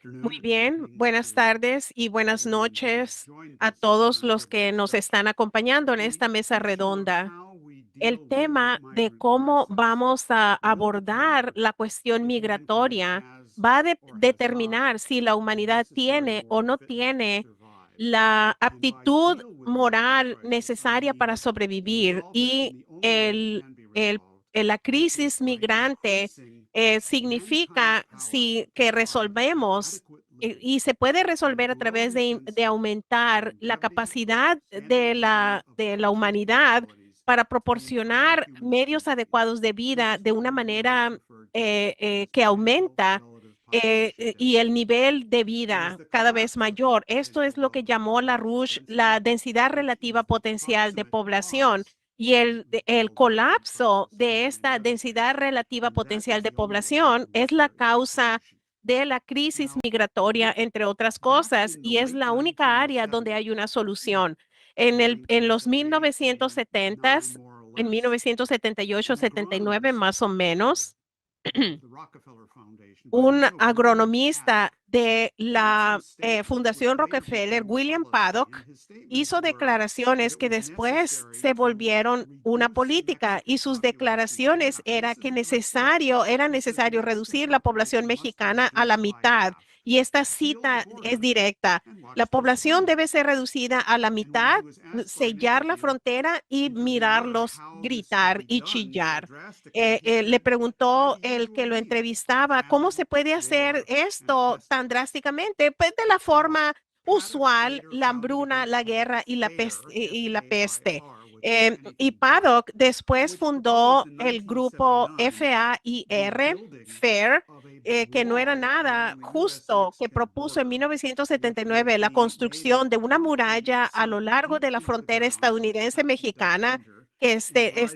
Muy bien, buenas tardes y buenas noches a todos los que nos están acompañando en esta mesa redonda. El tema de cómo vamos a abordar la cuestión migratoria va a determinar si la humanidad tiene o no tiene la aptitud moral necesaria para sobrevivir y la crisis migrante significa que resolvemos y se puede resolver a través de aumentar la capacidad de la humanidad para proporcionar medios adecuados de vida de una manera que aumenta y el nivel de vida cada vez mayor. Esto es lo que llamó LaRouche la densidad relativa potencial de población. Y el colapso de esta densidad relativa potencial de población es la causa de la crisis migratoria, entre otras cosas, y es la única área donde hay una solución. En los 1970s, en 1978-79 más o menos, un agronomista de la Fundación Rockefeller, William Paddock, hizo declaraciones que después se volvieron una política y sus declaraciones era que era necesario reducir la población mexicana a la mitad. Y esta cita es directa. La población debe ser reducida a la mitad, sellar la frontera y mirarlos gritar y chillar. Le preguntó el que lo entrevistaba, ¿cómo se puede hacer esto tan drásticamente? Pues de la forma usual, la hambruna, la guerra y la peste. Y Paddock después fundó el grupo FAIR, que no era nada justo, que propuso en 1979 la construcción de una muralla a lo largo de la frontera estadounidense-mexicana que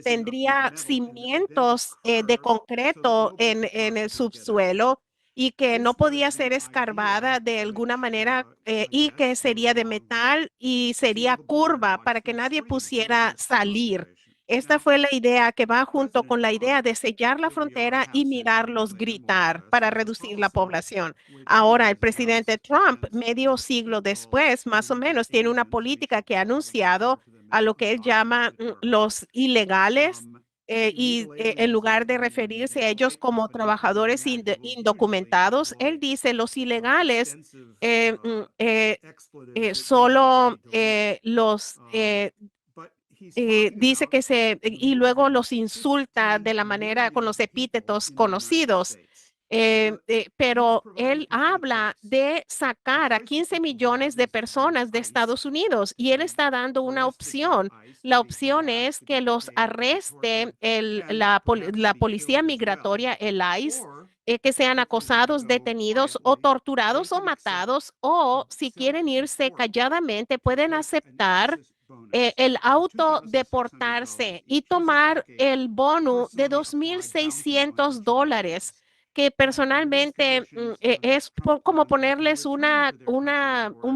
tendría cimientos de concreto en el subsuelo y que no podía ser escarbada de alguna manera y que sería de metal y sería curva para que nadie pusiera salir. Esta fue la idea que va junto con la idea de sellar la frontera y mirarlos gritar para reducir la población. Ahora, el presidente Trump, medio siglo después, más o menos, tiene una política que ha anunciado a lo que él llama los ilegales en lugar de referirse a ellos como trabajadores indocumentados, él dice los ilegales solo dice y luego los insulta de la manera con los epítetos conocidos. Pero él habla de sacar a 15 millones de personas de Estados Unidos y él está dando una opción. La opción es que los arreste la policía migratoria, el ICE, que sean acosados, detenidos o torturados o matados, o si quieren irse calladamente, pueden aceptar el autodeportarse y tomar el bono de $2,600 que personalmente es como ponerles un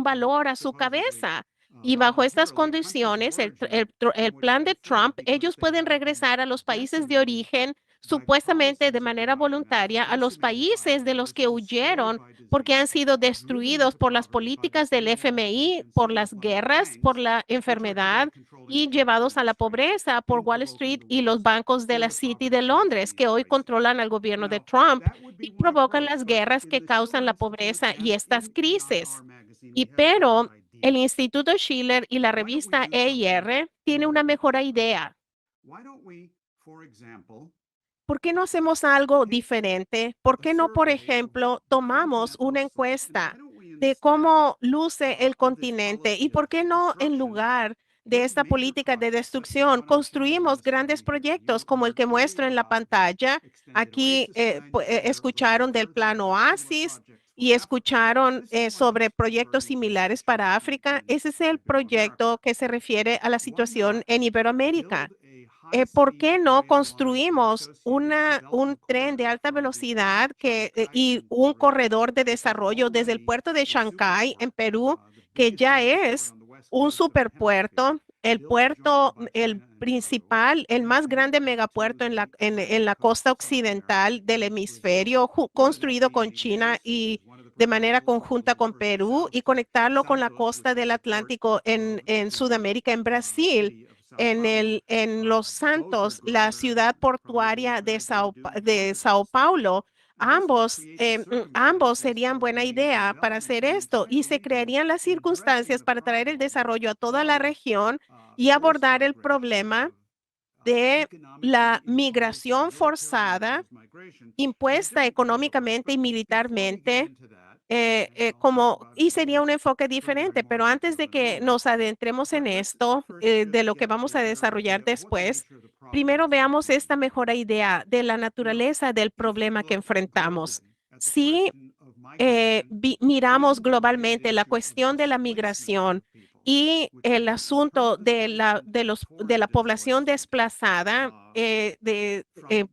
valor a su cabeza. Y bajo estas condiciones, el plan de Trump, ellos pueden regresar a los países de origen supuestamente de manera voluntaria a los países de los que huyeron porque han sido destruidos por las políticas del FMI, por las guerras, por la enfermedad y llevados a la pobreza por Wall Street y los bancos de la City de Londres, que hoy controlan al gobierno de Trump y provocan las guerras que causan la pobreza y estas crisis. Pero el Instituto Schiller y la revista EIR tiene una mejor idea. ¿Por qué no hacemos algo diferente? ¿Por qué no, por ejemplo, tomamos una encuesta de cómo luce el continente y por qué no, en lugar de esta política de destrucción, construimos grandes proyectos como el que muestro en la pantalla? Aquí escucharon del plan Oasis y escucharon sobre proyectos similares para África. Ese es el proyecto que se refiere a la situación en Iberoamérica. ¿Por qué no construimos un tren de alta velocidad y un corredor de desarrollo desde el puerto de Shanghái en Perú, que ya es un superpuerto el puerto, el principal, el más grande megapuerto en la costa occidental del hemisferio, construido con China y de manera conjunta con Perú y conectarlo con la costa del Atlántico en Sudamérica, en Brasil, en Los Santos, la ciudad portuaria de Sao Paulo. Ambos serían buena idea para hacer esto y se crearían las circunstancias para traer el desarrollo a toda la región y abordar el problema de la migración forzada impuesta económicamente y militarmente, y sería un enfoque diferente. Pero antes de que nos adentremos en esto, de lo que vamos a desarrollar después, primero veamos esta mejor idea de la naturaleza del problema que enfrentamos. Si miramos globalmente la cuestión de la migración y el asunto de la población desplazada,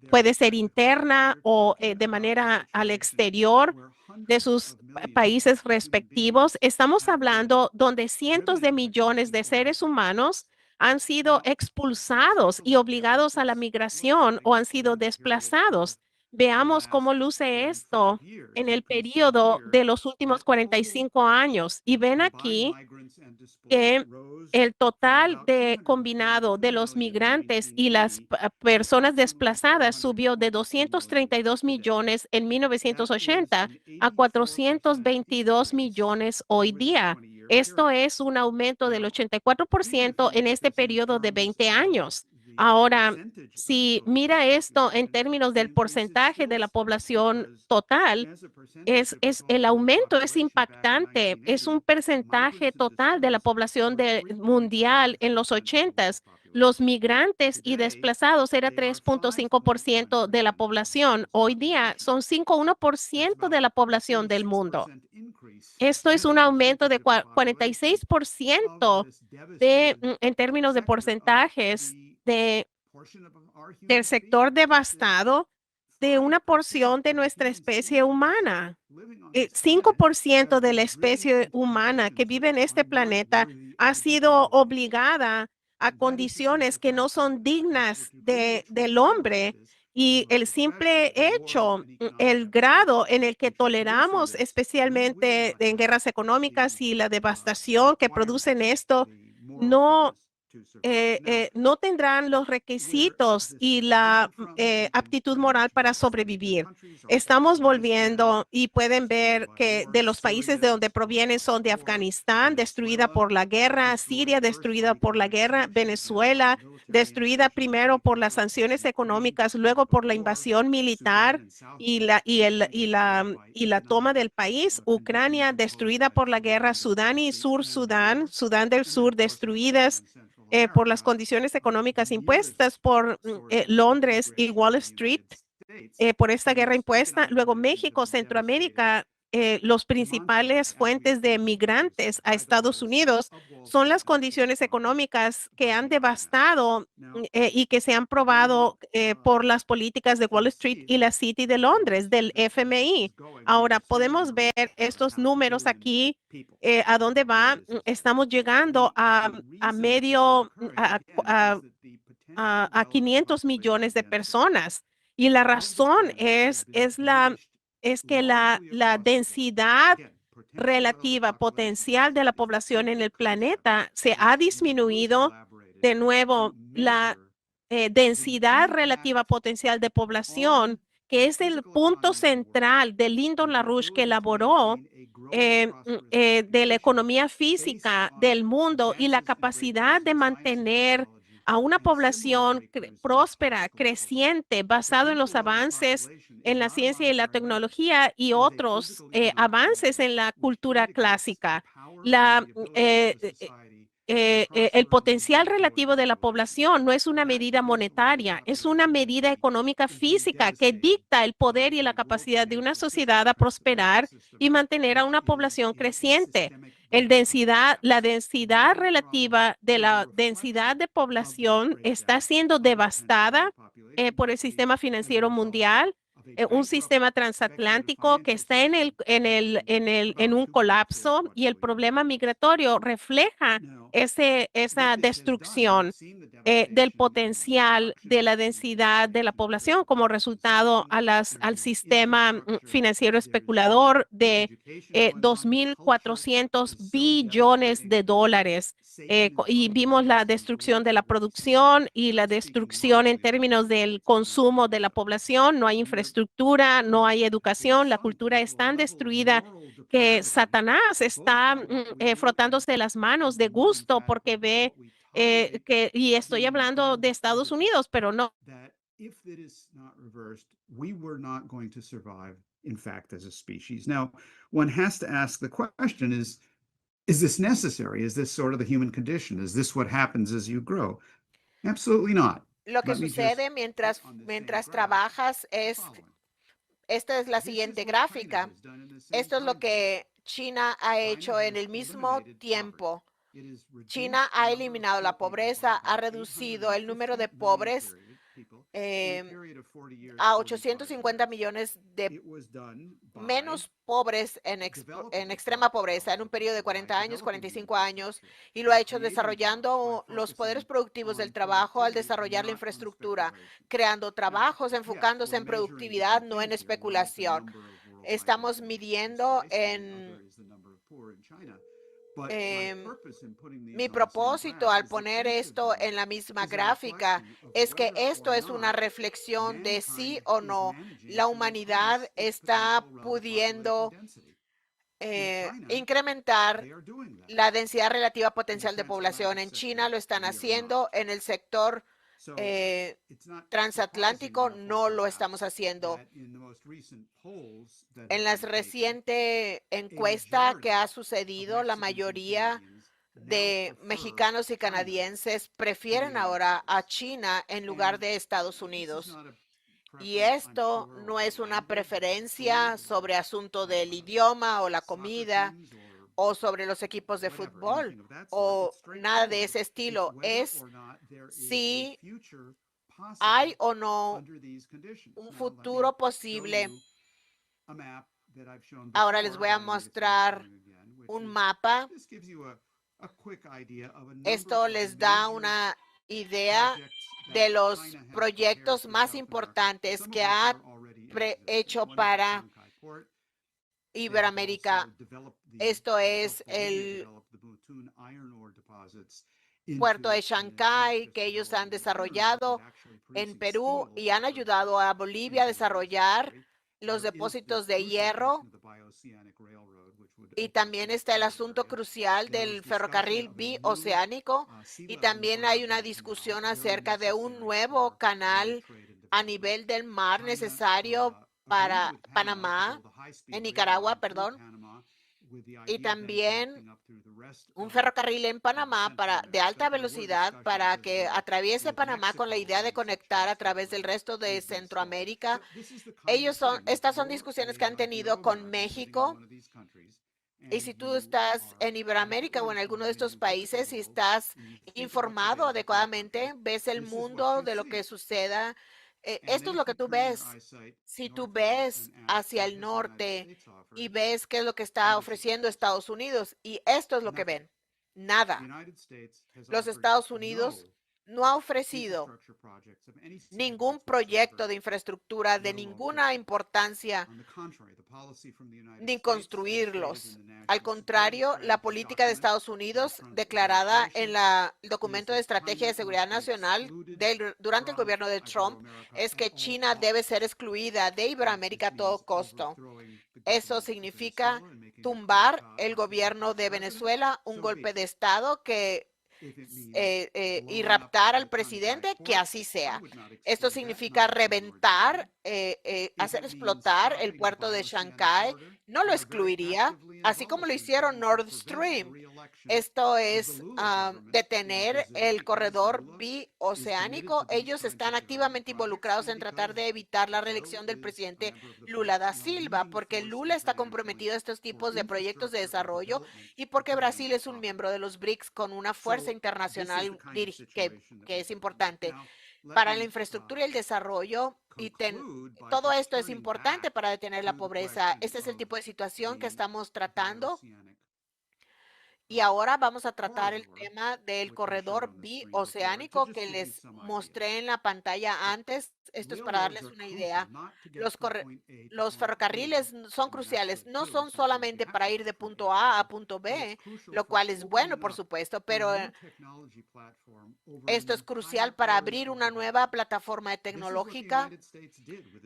puede ser interna o de manera al exterior de sus países respectivos. Estamos hablando donde cientos de millones de seres humanos han sido expulsados y obligados a la migración o han sido desplazados. Veamos cómo luce esto en el periodo de los últimos 45 años. Y ven aquí que el total de combinado de los migrantes y las personas desplazadas subió de 232 millones en 1980 a 422 millones hoy día. Esto es un aumento del 84% en este periodo de 20 años. Ahora, si mira esto en términos del porcentaje de la población total, el aumento es impactante, es un porcentaje total de la población mundial en los 80s. Los migrantes y desplazados era 3.5% de la población. Hoy día son 5,1% de la población del mundo. Esto es un aumento de 46% en términos de porcentajes del sector devastado de una porción de nuestra especie humana. 5% de la especie humana que vive en este planeta ha sido obligada a condiciones que no son dignas del hombre. Y el simple hecho, el grado en el que toleramos, especialmente en guerras económicas y la devastación que producen esto, no no tendrán los requisitos y la aptitud moral para sobrevivir. Estamos volviendo y pueden ver que de los países de donde provienen son de Afganistán, destruida por la guerra, Siria, destruida por la guerra, Venezuela, destruida primero por las sanciones económicas, luego por la invasión militar y la toma del país, Ucrania, destruida por la guerra, Sudán y Sudán, Sudán del Sur, destruidas por las condiciones económicas impuestas por Londres y Wall Street, por esta guerra impuesta. Luego México, Centroamérica, los principales fuentes de migrantes a Estados Unidos son las condiciones económicas que han devastado y que se han probado por las políticas de Wall Street y la City de Londres, del FMI. Ahora podemos ver estos números aquí, a dónde va. Estamos llegando a medio, a 500 millones de personas. Y la razón es que la densidad relativa potencial de la población en el planeta se ha disminuido. De nuevo, la densidad relativa potencial de población, que es el punto central de Lyndon LaRouche que elaboró de la economía física del mundo y la capacidad de mantener a una población próspera, creciente, basado en los avances en la ciencia y la tecnología y otros avances en la cultura clásica. La, el potencial relativo de la población no es una medida monetaria, es una medida económica física que dicta el poder y la capacidad de una sociedad a prosperar y mantener a una población creciente. La densidad relativa de la densidad de población está siendo devastada por el sistema financiero mundial. un sistema transatlántico que está en un colapso y el problema migratorio refleja esa destrucción del potencial de la densidad de la población como resultado al sistema financiero especulador de 2.400 billones de dólares. Y vimos la destrucción de la producción y la destrucción en términos del consumo de la población. No hay infraestructura, no hay educación, la cultura es tan destruida que Satanás está frotándose las manos de gusto porque ve y estoy hablando de Estados Unidos, pero no. If it is not reversed, we were not going to survive, in fact, as a species. Now, one has to ask the question is this necessary? Is this sort of the human condition? Is this what happens as you grow? Absolutely not. Lo que Let me just sucede mientras trabajas es, esta es la siguiente gráfica. Esto es lo que China ha hecho en el mismo tiempo. China ha eliminado la pobreza, ha reducido el número de pobres a 850 millones de menos pobres en extrema pobreza en un periodo de 40 años, 45 años, y lo ha hecho desarrollando los poderes productivos del trabajo al desarrollar la infraestructura, creando trabajos, enfocándose en productividad, no en especulación. Estamos midiendo mi propósito al poner esto en la misma gráfica es que esto es una reflexión de sí o no la humanidad está pudiendo incrementar la densidad relativa potencial de población. En China lo están haciendo, en el sector transatlántico no lo estamos haciendo. En la reciente encuesta que ha sucedido, la mayoría de mexicanos y canadienses prefieren ahora a China en lugar de Estados Unidos. Y esto no es una preferencia sobre asunto del idioma o la comida o sobre los equipos de fútbol o nada de ese estilo. Es si hay o no un futuro posible. Ahora les voy a mostrar un mapa. Esto les da una idea de los proyectos más importantes que ha hecho para Iberoamérica. Esto es el puerto de Chancay que ellos han desarrollado en Perú y han ayudado a Bolivia a desarrollar los depósitos de hierro. Y también está el asunto crucial del ferrocarril bioceánico y también hay una discusión acerca de un nuevo canal a nivel del mar necesario para Panamá, en Nicaragua, perdón, y también un ferrocarril en Panamá de alta velocidad para que atraviese Panamá con la idea de conectar a través del resto de Centroamérica. Estas son discusiones que han tenido con México. Y si tú estás en Iberoamérica o en alguno de estos países y estás informado adecuadamente, ves el mundo de lo que suceda. Esto es lo que tú ves. Si tú ves hacia el norte y ves qué es lo que está ofreciendo Estados Unidos, y esto es lo que ven, nada. Los Estados Unidos no ha ofrecido ningún proyecto de infraestructura de ninguna importancia ni construirlos. Al contrario, la política de Estados Unidos declarada en el documento de estrategia de seguridad nacional durante el gobierno de Trump es que China debe ser excluida de Iberoamérica a todo costo. Eso significa tumbar el gobierno de Venezuela, un golpe de Estado y raptar al presidente, que así sea. Esto significa reventar, hacer explotar el puerto de Chancay. No lo excluiría, así como lo hicieron Nord Stream. Esto es detener el corredor bioceánico. Ellos están activamente involucrados en tratar de evitar la reelección del presidente Lula da Silva, porque Lula está comprometido a estos tipos de proyectos de desarrollo y porque Brasil es un miembro de los BRICS con una fuerza internacional que es importante. para la infraestructura y el desarrollo. Todo esto es importante para detener la pobreza. Este es el tipo de situación que estamos tratando. Y ahora vamos a tratar el tema del corredor bioceánico que les mostré en la pantalla antes. Esto es para darles una idea. Los ferrocarriles son cruciales. No son solamente para ir de punto A a punto B, lo cual es bueno, por supuesto, pero esto es crucial para abrir una nueva plataforma tecnológica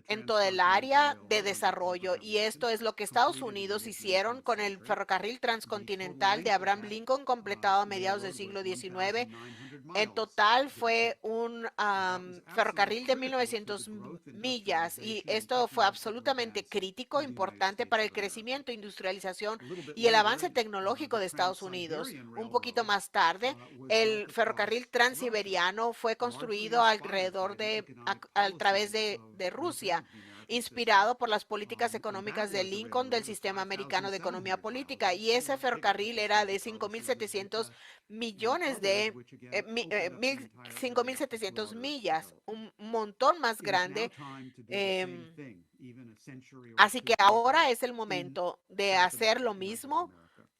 en toda el área de desarrollo. Y esto es lo que Estados Unidos hicieron con el ferrocarril transcontinental de Abraham Lincoln, completado a mediados del siglo XIX. En total fue un ferrocarril de 1900 millas y esto fue absolutamente crítico, importante para el crecimiento, industrialización y el avance tecnológico de Estados Unidos. Un poquito más tarde, el ferrocarril transiberiano fue construido alrededor a través de Rusia, inspirado por las políticas económicas de Lincoln del sistema americano de economía política. Y ese ferrocarril era de 5.700 millones de 5.700 millas, un montón más grande. Así que ahora es el momento de hacer lo mismo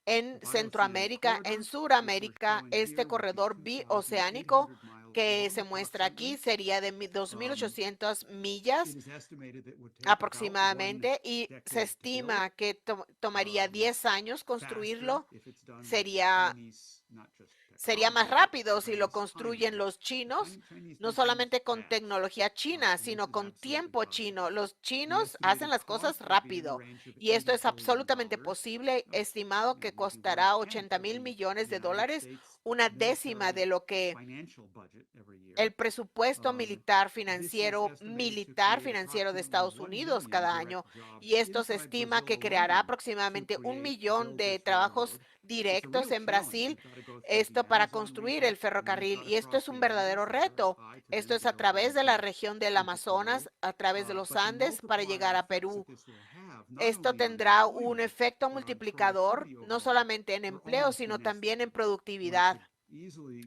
en Centroamérica, en Suramérica. Este corredor bioceánico que se muestra aquí sería de 2.800 millas aproximadamente y se estima que tomaría 10 años construirlo. Sería más rápido si lo construyen los chinos, no solamente con tecnología china, sino con tiempo chino. Los chinos hacen las cosas rápido y esto es absolutamente posible. Estimado que costará 80.000 millones de dólares, una décima de lo que el presupuesto militar financiero de Estados Unidos cada año. Y esto se estima que creará aproximadamente 1 millón de trabajos directos en Brasil, esto para construir el ferrocarril. Y esto es un verdadero reto. Esto es a través de la región del Amazonas, a través de los Andes, para llegar a Perú. Esto tendrá un efecto multiplicador, no solamente en empleo, sino también en productividad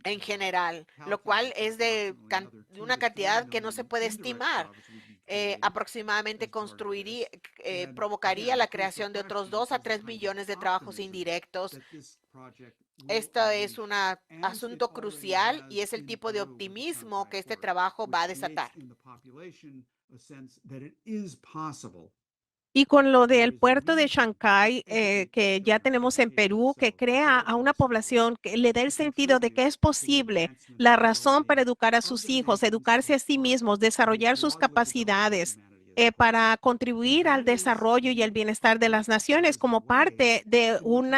en general, lo cual es de una cantidad que no se puede estimar. Aproximadamente provocaría la creación de otros 2 a 3 millones de trabajos indirectos. Esto es un asunto crucial y es el tipo de optimismo que este trabajo va a desatar. Y con lo del puerto de Chancay, que ya tenemos en Perú, que crea a una población que le dé el sentido de que es posible, la razón para educar a sus hijos, educarse a sí mismos, desarrollar sus capacidades para contribuir al desarrollo y el bienestar de las naciones como parte de un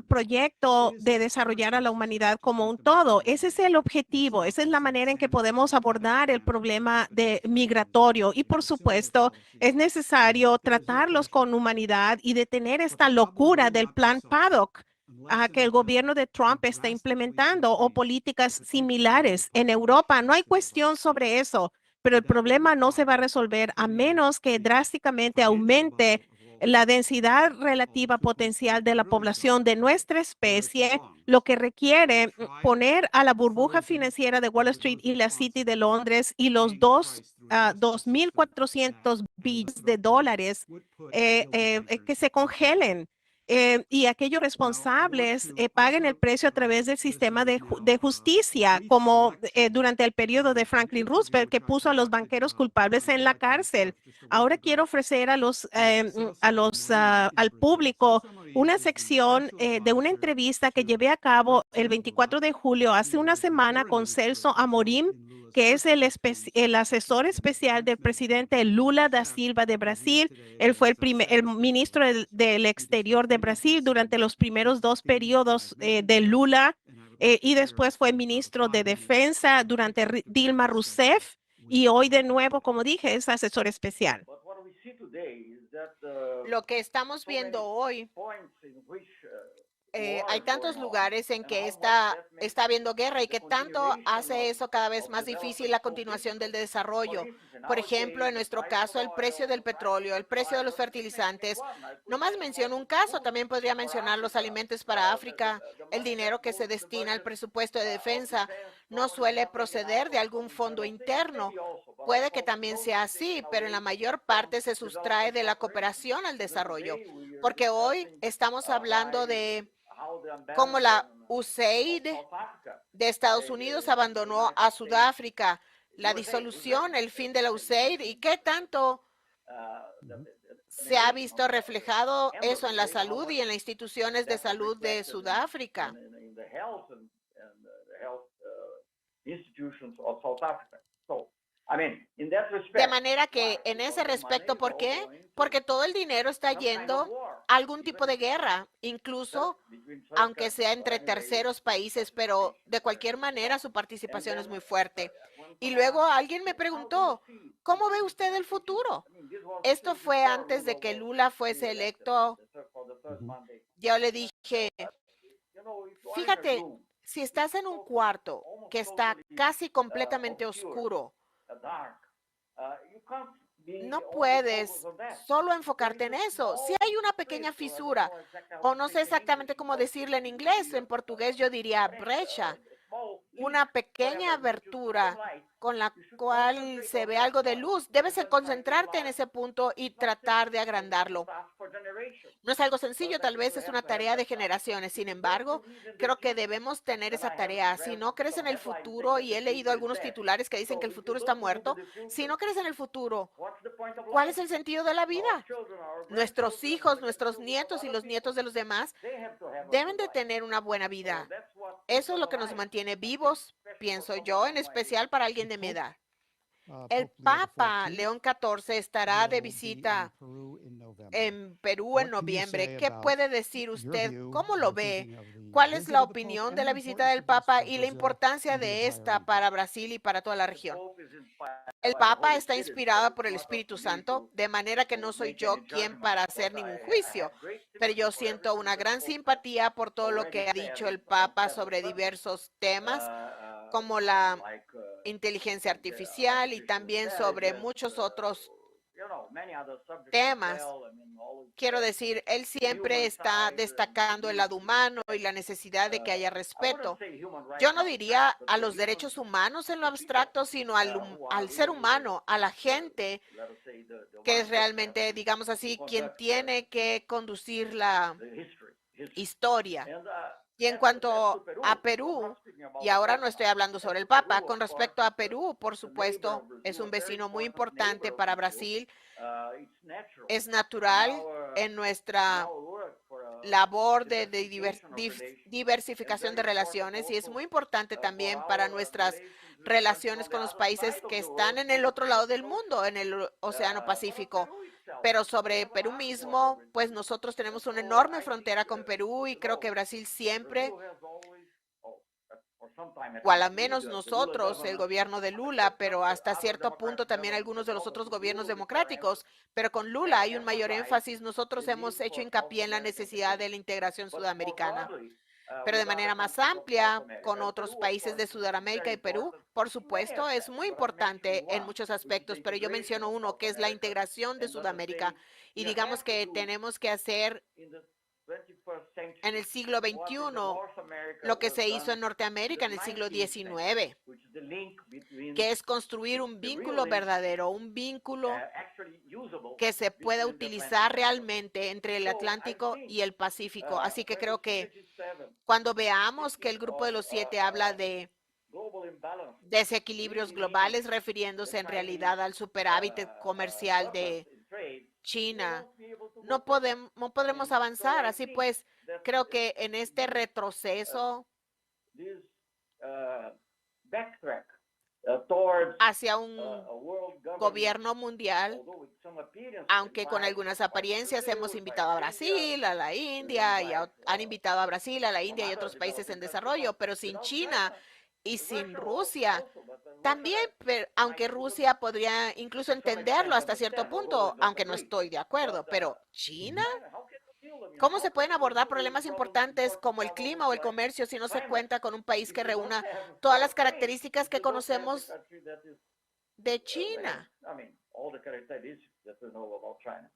proyecto de desarrollar a la humanidad como un todo. Ese es el objetivo, esa es la manera en que podemos abordar el problema migratorio y, por supuesto, es necesario tratarlos con humanidad y detener esta locura del plan Paddock que el gobierno de Trump está implementando o políticas similares en Europa. No hay cuestión sobre eso, pero el problema no se va a resolver a menos que drásticamente aumente la densidad relativa potencial de la población de nuestra especie, lo que requiere poner a la burbuja financiera de Wall Street y la City de Londres y los 2.400 billones de dólares que se congelen. Y aquellos responsables paguen el precio a través del sistema de justicia, como durante el periodo de Franklin Roosevelt, que puso a los banqueros culpables en la cárcel. Ahora quiero ofrecer al público una sección de una entrevista que llevé a cabo el 24 de julio, hace una semana, con Celso Amorim, que es el asesor especial del presidente Lula da Silva de Brasil. Él fue el ministro del Exterior de Brasil durante los primeros 2 periodos de Lula y después fue ministro de Defensa durante Dilma Rousseff y hoy de nuevo, como dije, es asesor especial. Lo que estamos viendo hoy, hay tantos lugares en que está habiendo guerra y que tanto hace eso cada vez más difícil la continuación del desarrollo. Por ejemplo, en nuestro caso, el precio del petróleo, el precio de los fertilizantes. Nomás menciono un caso, también podría mencionar los alimentos para África. El dinero que se destina al presupuesto de defensa no suele proceder de algún fondo interno. Puede que también sea así, pero en la mayor parte se sustrae de la cooperación al desarrollo, porque hoy estamos hablando de cómo la USAID de Estados Unidos abandonó a Sudáfrica, la disolución, el fin de la USAID y qué tanto se ha visto reflejado eso en la salud y en las instituciones de salud de Sudáfrica. De manera que en ese respecto, ¿por qué? Porque todo el dinero está yendo a algún tipo de guerra, incluso aunque sea entre terceros países, pero de cualquier manera su participación es muy fuerte. Y luego alguien me preguntó, ¿cómo ve usted el futuro? Esto fue antes de que Lula fuese electo. Yo le dije, fíjate, si estás en un cuarto que está casi completamente oscuro, no puedes solo enfocarte en eso. Si hay una pequeña fisura, o no sé exactamente cómo decirle en inglés, en portugués yo diría brecha, una pequeña abertura con la cual se ve algo de luz, debes de concentrarte en ese punto y tratar de agrandarlo. No es algo sencillo, tal vez es una tarea de generaciones. Sin embargo, creo que debemos tener esa tarea. Si no crees en el futuro, y he leído algunos titulares que dicen que el futuro está muerto, si no crees en el futuro, ¿cuál es el sentido de la vida? Nuestros hijos, nuestros nietos y los nietos de los demás deben de tener una buena vida. Eso es lo que nos mantiene vivos, pienso yo, en especial para alguien de mi edad. El Papa León XIV estará de visita en Perú en noviembre. ¿Qué puede decir usted? ¿Cómo lo ve? ¿Cuál es la opinión de la visita del Papa y la importancia de esta para Brasil y para toda la región? El Papa está inspirado por el Espíritu Santo, de manera que no soy yo quien para hacer ningún juicio, pero yo siento una gran simpatía por todo lo que ha dicho el Papa sobre diversos temas, como la inteligencia artificial y también sobre muchos otros temas. Quiero decir, él siempre está destacando el lado humano y la necesidad de que haya respeto. Yo no diría a los derechos humanos en lo abstracto, sino al ser humano, a la gente que es realmente, digamos así, quien tiene que conducir la historia. Y en cuanto a Perú, y ahora no estoy hablando sobre el Papa, con respecto a Perú, por supuesto, es un vecino muy importante para Brasil. Es natural en nuestra labor de diversificación de relaciones y es muy importante también para nuestras relaciones con los países que están en el otro lado del mundo, en el Océano Pacífico. Pero sobre Perú mismo, pues nosotros tenemos una enorme frontera con Perú y creo que Brasil siempre, o al menos nosotros, el gobierno de Lula, pero hasta cierto punto también algunos de los otros gobiernos democráticos, pero con Lula hay un mayor énfasis. Nosotros hemos hecho hincapié en la necesidad de la integración sudamericana. Pero de manera más amplia, con otros países de Sudamérica y Perú, por supuesto, es muy importante en muchos aspectos, pero yo menciono uno que es la integración de Sudamérica. Y digamos que tenemos que hacer en el siglo XXI lo que se hizo en Norteamérica en el siglo XIX, que es construir un vínculo verdadero, un vínculo que se pueda utilizar realmente entre el Atlántico y el Pacífico. Así que creo que cuando veamos que el Grupo de los 7 habla de desequilibrios globales, refiriéndose en realidad al superávit comercial de China, no podremos avanzar. Así pues, creo que en este retroceso hacia un gobierno mundial, aunque con algunas apariencias hemos invitado a Brasil, a la India, y han invitado a Brasil, a la India y otros países en desarrollo, pero sin China y sin Rusia. También, aunque Rusia podría incluso entenderlo hasta cierto punto, aunque no estoy de acuerdo, pero China, ¿cómo se pueden abordar problemas importantes como el clima o el comercio si no se cuenta con un país que reúna todas las características que conocemos de China. I mean, all the characteristics that we know about China.